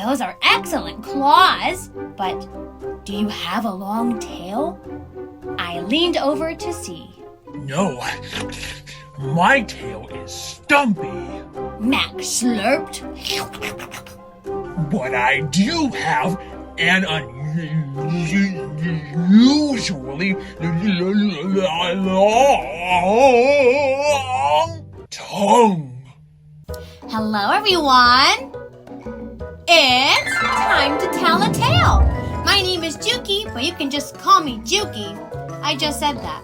Those are excellent claws, but do you have a long tail? I leaned over to see. No, my tail is stumpy. Mac slurped. But I do have an unusually long tongue. Hello, everyone. It's time to tell a tale. My name is Jukie, but you can just call me Jukie. I just said that.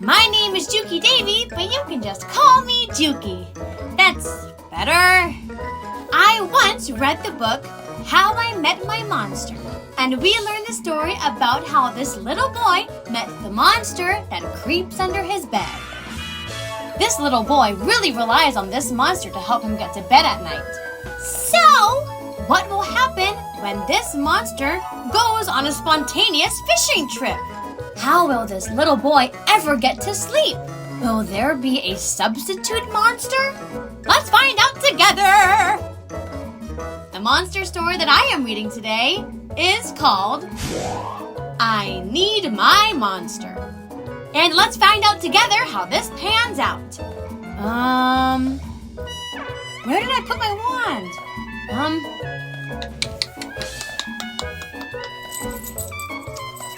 My name is Jukie Davie, but you can just call me Jukie. That's better. I once read the book, How I Met My Monster, and we learned the story about how this little boy met the monster that creeps under his bed. This little boy really relies on this monster to help him get to bed at night. So, what will happen when this monster goes on a spontaneous fishing trip? How will this little boy ever get to sleep? Will there be a substitute monster? Let's find out together! The monster story that I am reading today is called I Need My Monster. And let's find out together how this pans out. Where did I put my wand?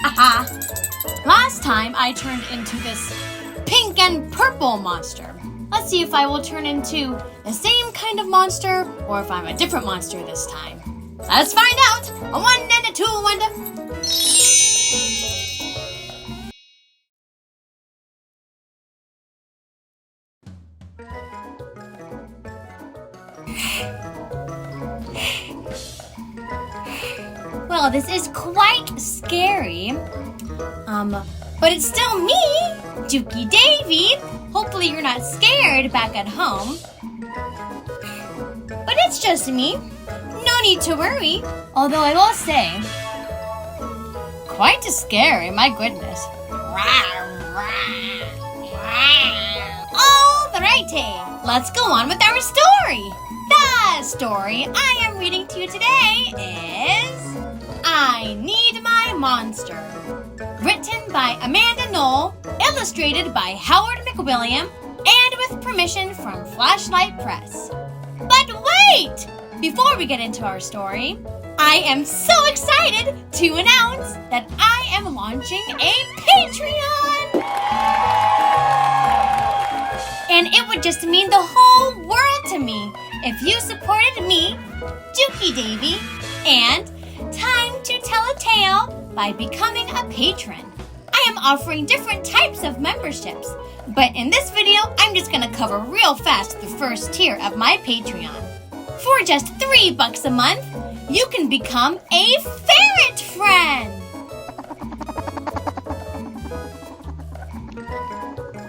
Aha! Last time I turned into this pink and purple monster. Let's see if I will turn into the same kind of monster or if I'm a different monster this time. Let's find out! A 1 and a 2 and a... Well, this is quite scary. But it's still me, Jukie Davie. Hopefully you're not scared back at home. But it's just me. No need to worry. Although I will say, quite scary, my goodness. Alrighty, let's go on with our story. The story I am reading to you today is I Need My Monster. Written by Amanda Noll, illustrated by Howard McWilliam, and with permission from Flashlight Press. But wait! Before we get into our story, I am so excited to announce that I am launching a Patreon! And it would just mean the whole world to me if you supported me, Jukie Davie, and Time to Tell a Tale by becoming a patron. I am offering different types of memberships, but in this video, I'm just going to cover real fast the first tier of my Patreon. For just $3 a month, you can become a ferret friend.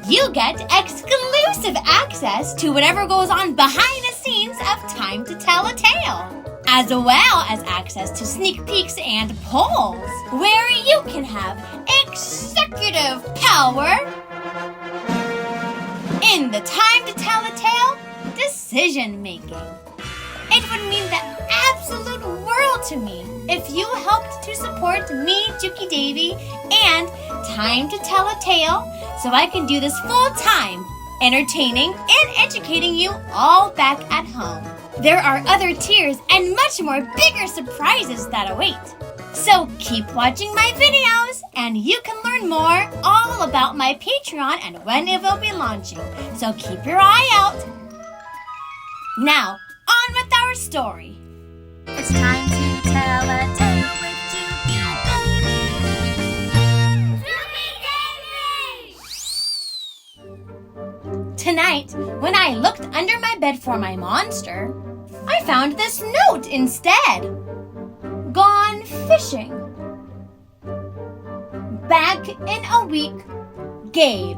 You get exclusive access to whatever goes on behind the scenes of Time to Tell a Tale, as well as access to sneak peeks and polls, where you can have executive power in the Time to Tell a Tale decision making. It would mean the absolute world to me if you helped to support me, Jukie Davie, and Time to Tell a Tale so I can do this full time, entertaining and educating you all back at home. There are other tiers and much more bigger surprises that await. So keep watching my videos and you can learn more all about my Patreon and when it will be launching. So keep your eye out. Now, on with our story. It's time to tell a tale with Jukie Davie. Tonight, when I looked under my bed for my monster, I found this note instead. Gone fishing. Back in a week, Gabe.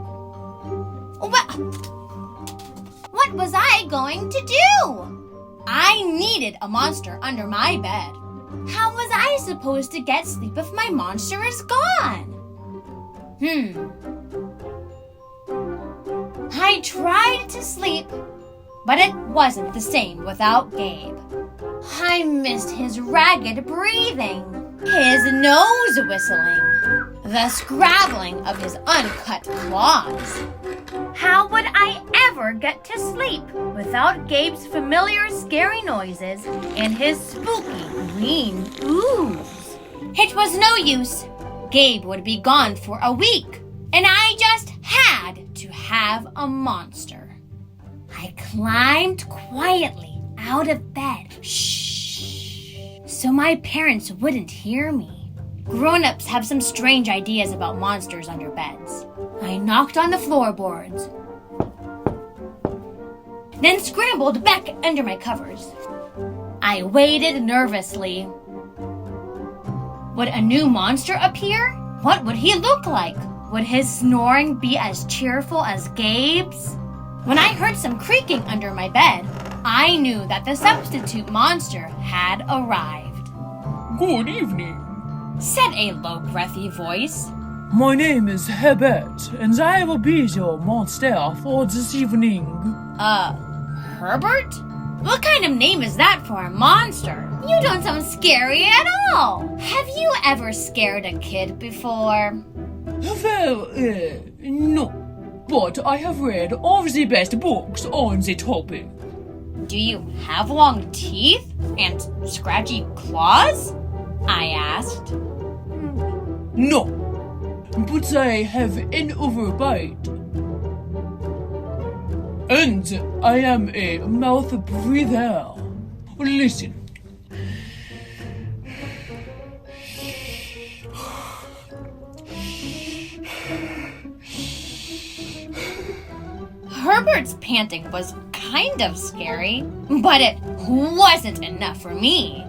What was I going to do? I needed a monster under my bed. How was I supposed to get sleep if my monster is gone? I tried to sleep, but it wasn't the same without Gabe. I missed his ragged breathing, his nose whistling, the scrabbling of his uncut claws. How would I ever get to sleep without Gabe's familiar scary noises and his spooky green ooze? It was no use. Gabe would be gone for a week, and I just had to have a monster. I climbed quietly out of bed, so my parents wouldn't hear me. Grown-ups have some strange ideas about monsters under beds. I knocked on the floorboards, then scrambled back under my covers. I waited nervously. Would a new monster appear? What would he look like? Would his snoring be as cheerful as Gabe's? When I heard some creaking under my bed, I knew that the substitute monster had arrived. Good evening. Said a low, breathy voice. My name is Herbert, and I will be your monster for this evening. Herbert? What kind of name is that for a monster? You don't sound scary at all. Have you ever scared a kid before? Well, no. But I have read all the best books on the topic. Do you have long teeth and scratchy claws? I asked. No, but I have an overbite. And I am a mouth breather. Listen. Herbert's panting was kind of scary, but it wasn't enough for me.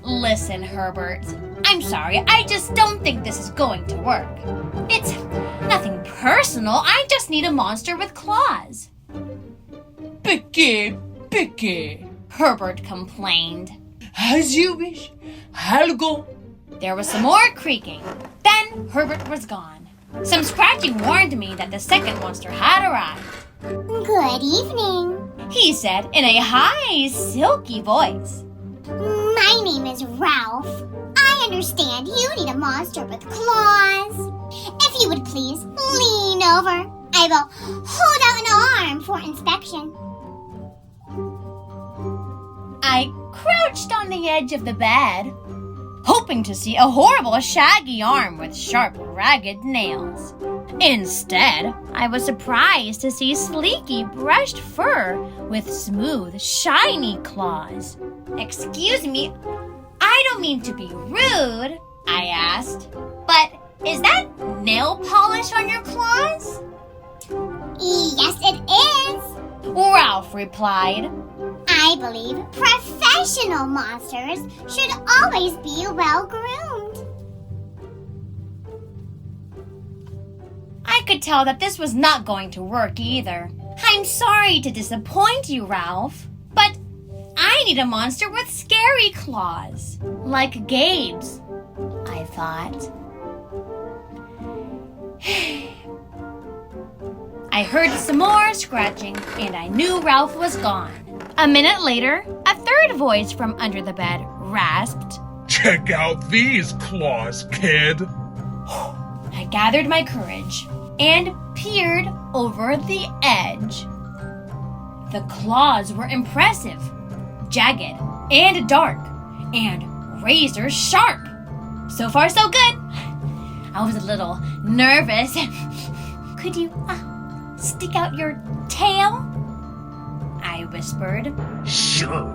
Listen, Herbert. I'm sorry, I just don't think this is going to work. It's nothing personal, I just need a monster with claws. Picky, Herbert complained. as you wish. I'll go. There was some more creaking. Then Herbert was gone. Some scratching warned me that the second monster had arrived. Good evening. He said in a high, silky voice. My name is Ralph. I understand you need a monster with claws. If you would please lean over, I will hold out an arm for inspection. I crouched on the edge of the bed, hoping to see a horrible shaggy arm with sharp, ragged nails. Instead, I was surprised to see sleeky, brushed fur with smooth, shiny claws. Excuse me, I don't mean to be rude, I asked, but is that nail polish on your claws? Yes, it is. Ralph replied. I believe professional monsters should always be well groomed. I could tell that this was not going to work either. I'm sorry to disappoint you, Ralph, but I need a monster with scary claws, like Gabe's, I thought. I heard some more scratching, and I knew Ralph was gone. A minute later, a third voice from under the bed rasped, Check out these claws, kid. I gathered my courage and peered over the edge. The claws were impressive, jagged and dark, and razor sharp. So far, so good. I was a little nervous. Could you stick out your tail? I whispered. Sure,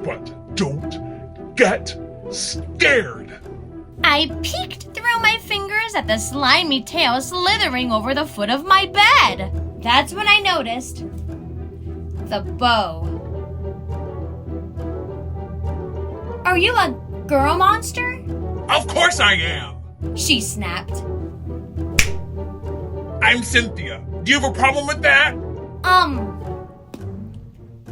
but don't get scared. I peeked through my fingers at the slimy tail slithering over the foot of my bed. That's when I noticed the bow. Are you a girl monster? Of course I am. She snapped. I'm Cynthia. Do you have a problem with that?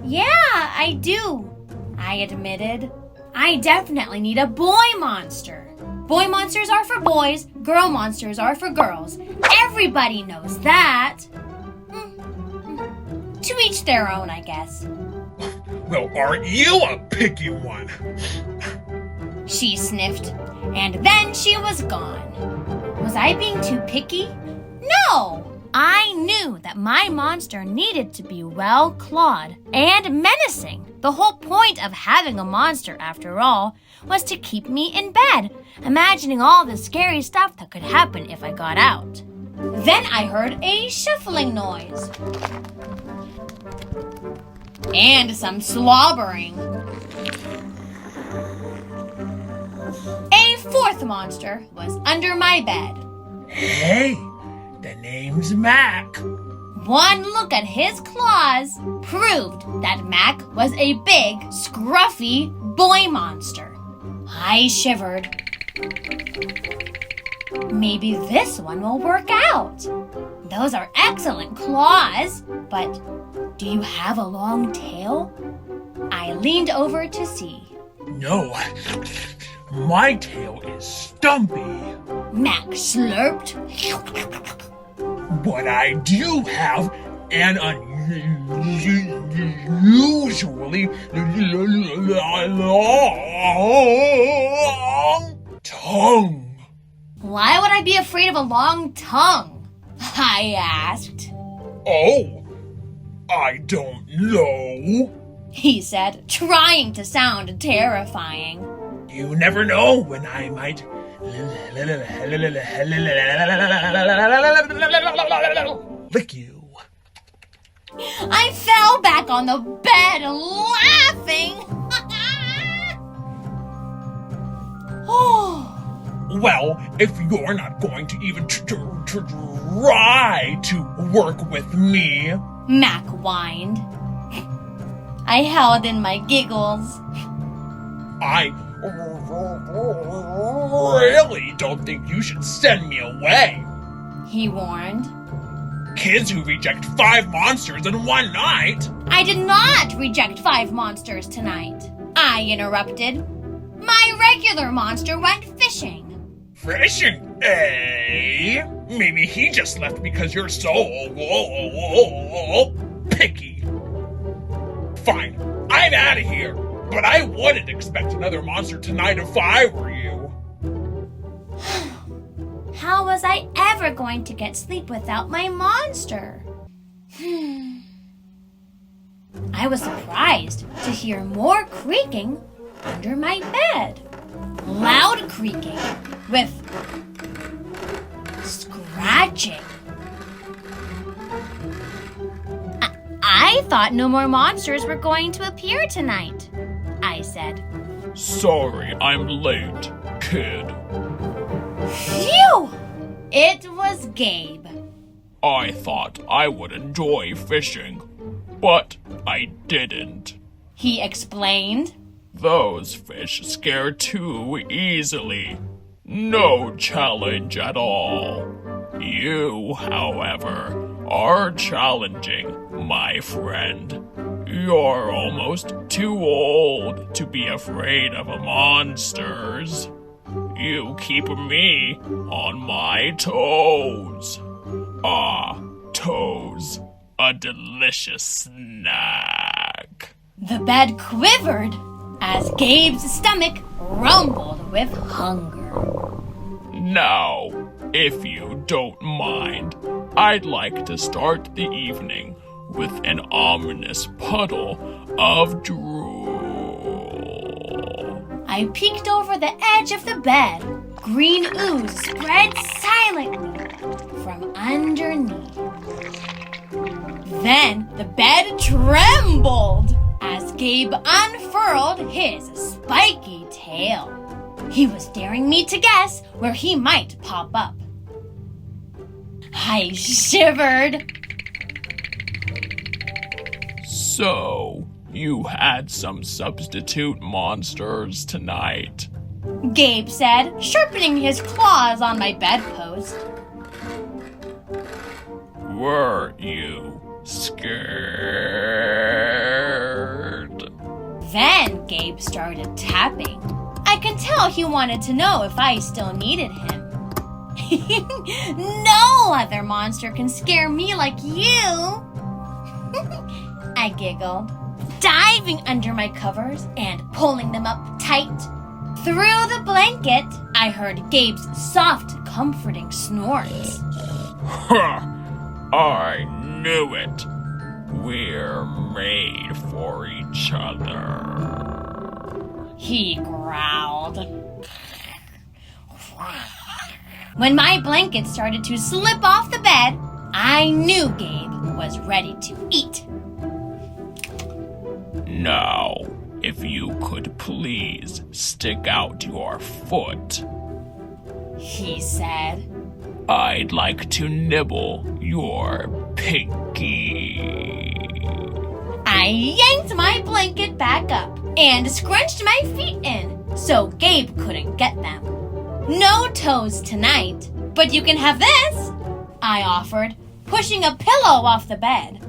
Yeah, I do, I admitted. I definitely need a boy monster. Boy monsters are for boys, girl monsters are for girls. Everybody knows that. To each their own, I guess. Well, aren't you a picky one? She sniffed, and then she was gone. Was I being too picky? No! I knew that my monster needed to be well-clawed and menacing. The whole point of having a monster, after all, was to keep me in bed, imagining all the scary stuff that could happen if I got out. Then I heard a shuffling noise. And some slobbering. A fourth monster was under my bed. Hey, the name's Mac. One look at his claws proved that Mac was a big, scruffy boy monster. I shivered. Maybe this one will work out. Those are excellent claws, but do you have a long tail? I leaned over to see. No, my tail is stumpy. Mac slurped. But I do have an unusually long tongue. Why would I be afraid of a long tongue? I asked. Oh, I don't know. He said, trying to sound terrifying. You never know when I might lick you. I fell back on the bed laughing. Oh. Well, if you're not going to even try to work with me, Mac whined. I held in my giggles. I really don't think you should send me away. He warned. Kids who reject 5 monsters in one night. I did not reject 5 monsters tonight. I interrupted. My regular monster went fishing. Fishing, eh? Maybe he just left because you're so picky. Fine, I'm out of here. But I wouldn't expect another monster tonight if I were you. How was I ever going to get sleep without my monster? I was surprised to hear more creaking under my bed. Loud creaking with scratching. I thought no more monsters were going to appear tonight, I said. Sorry, I'm late, kid. Phew! It was Gabe. I thought I would enjoy fishing, but I didn't. He explained. Those fish scare too easily. No challenge at all. You, however, are challenging, my friend. You're almost too old to be afraid of monsters. You keep me on my toes. Ah, toes. A delicious snack. The bed quivered as Gabe's stomach rumbled with hunger. Now, if you don't mind, I'd like to start the evening with an ominous puddle of drool. I peeked over the edge of the bed. Green ooze spread silently from underneath. Then the bed trembled as Gabe unfurled his spiky tail. He was daring me to guess where he might pop up. I shivered. So, you had some substitute monsters tonight. Gabe said, sharpening his claws on my bedpost. Were you scared? Then Gabe started tapping. I could tell he wanted to know if I still needed him. No other monster can scare me like you. I giggled. diving under my covers and pulling them up tight. Through the blanket, I heard Gabe's soft, comforting snores. Ha! I knew it. We're made for each other. He growled. When my blanket started to slip off the bed, I knew Gabe was ready to eat. Now, if you could please stick out your foot, He said. I'd like to nibble your pinky. I yanked my blanket back up and scrunched my feet in so Gabe couldn't get them. No toes tonight, but you can have this, I offered, pushing a pillow off the bed.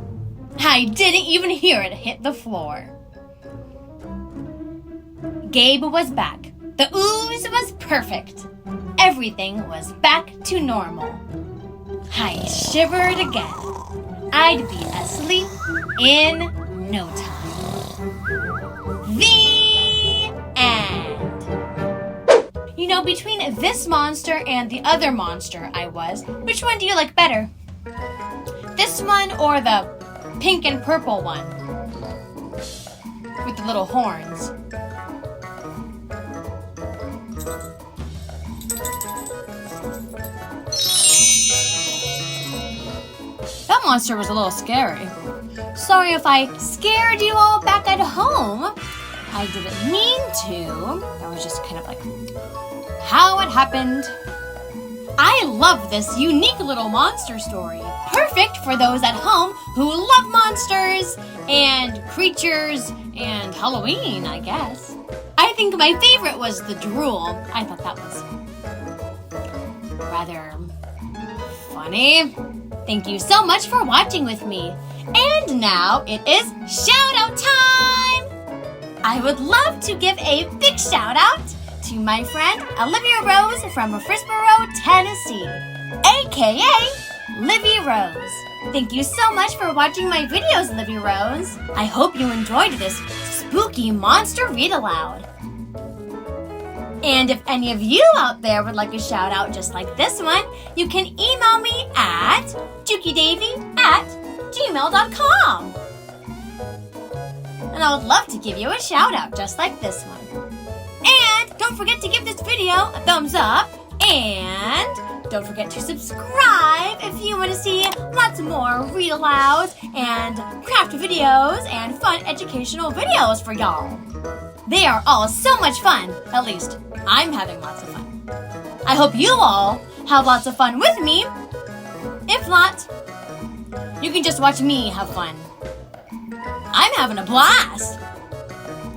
I didn't even hear it hit the floor. Gabe was back. The ooze was perfect. Everything was back to normal. I shivered again. I'd be asleep in no time. The end. You know, between this monster and the other monster I was, which one do you like better? This one or the pink and purple one? With the little horns. That monster was a little scary. Sorry if I scared you all back at home. I didn't mean to. That was just kind of like how it happened. I love this unique little monster story. Perfect for those at home who love monsters and creatures and Halloween, I guess. I think my favorite was the drool. I thought that was rather funny. Thank you so much for watching with me. And now it is shout out time! I would love to give a big shout out to my friend Olivia Rose from Murfreesboro, Tennessee, aka Livy Rose. Thank you so much for watching my videos, Livy Rose. I hope you enjoyed this spooky monster read aloud. And if any of you out there would like a shout out just like this one, you can email me at jukiedavie@gmail.com. And I would love to give you a shout out just like this one. And don't forget to give this video a thumbs up. And don't forget to subscribe if you want to see lots more read alouds and craft videos and fun educational videos for y'all. They are all so much fun. At least, I'm having lots of fun. I hope you all have lots of fun with me. If not, you can just watch me have fun. I'm having a blast.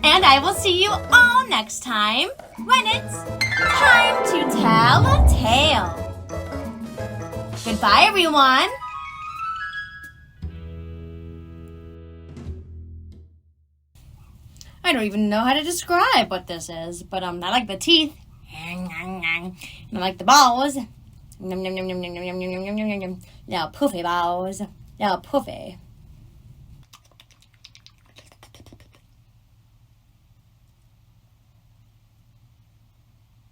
And I will see you all next time when it's time to tell a tale. Goodbye, everyone. I don't even know how to describe what this is, but I like the teeth. And I like the balls. Now poofy balls. Now poofy.